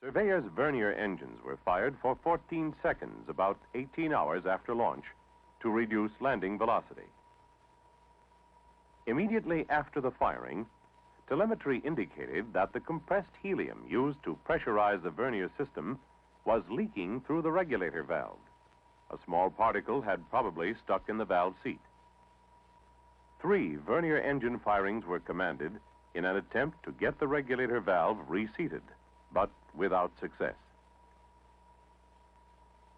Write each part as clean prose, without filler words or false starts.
Surveyor's vernier engines were fired for 14 seconds, about 18 hours after launch, to reduce landing velocity. Immediately after the firing, telemetry indicated that the compressed helium used to pressurize the vernier system was leaking through the regulator valve. A small particle had probably stuck in the valve seat. 3 vernier engine firings were commanded in an attempt to get the regulator valve reseated, but without success.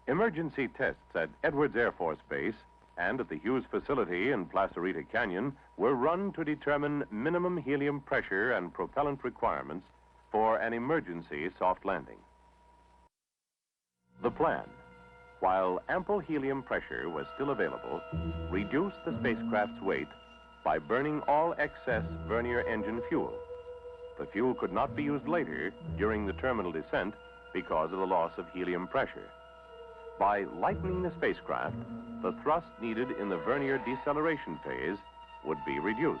Emergency tests at Edwards Air Force Base and at the Hughes facility in Placerita Canyon were run to determine minimum helium pressure and propellant requirements for an emergency soft landing. The plan, while ample helium pressure was still available, reduced the spacecraft's weight by burning all excess vernier engine fuel. The fuel could not be used later during the terminal descent because of the loss of helium pressure. By lightening the spacecraft, the thrust needed in the vernier deceleration phase would be reduced.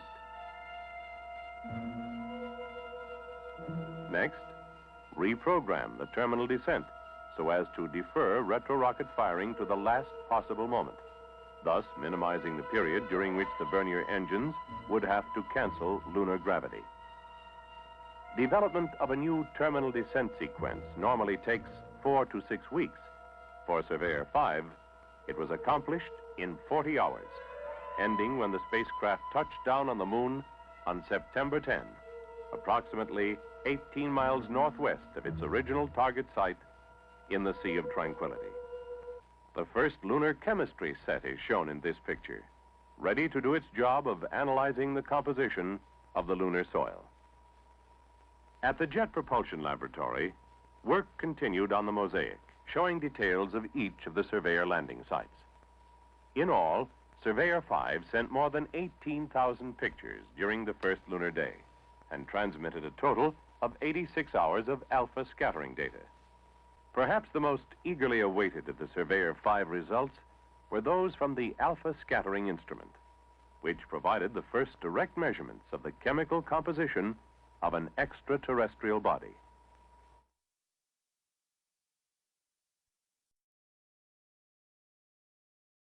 Next, reprogram the terminal descent so as to defer retrorocket firing to the last possible moment, thus minimizing the period during which the vernier engines would have to cancel lunar gravity. Development of a new terminal descent sequence normally takes 4 to 6 weeks. For Surveyor 5, it was accomplished in 40 hours, ending when the spacecraft touched down on the moon on September 10, approximately 18 miles northwest of its original target site in the Sea of Tranquility. The first lunar chemistry set is shown in this picture, ready to do its job of analyzing the composition of the lunar soil. At the Jet Propulsion Laboratory, work continued on the mosaic, showing details of each of the Surveyor landing sites. In all, Surveyor 5 sent more than 18,000 pictures during the first lunar day and transmitted a total of 86 hours of alpha scattering data. Perhaps the most eagerly awaited of the Surveyor 5 results were those from the alpha scattering instrument, which provided the first direct measurements of the chemical composition of an extraterrestrial body.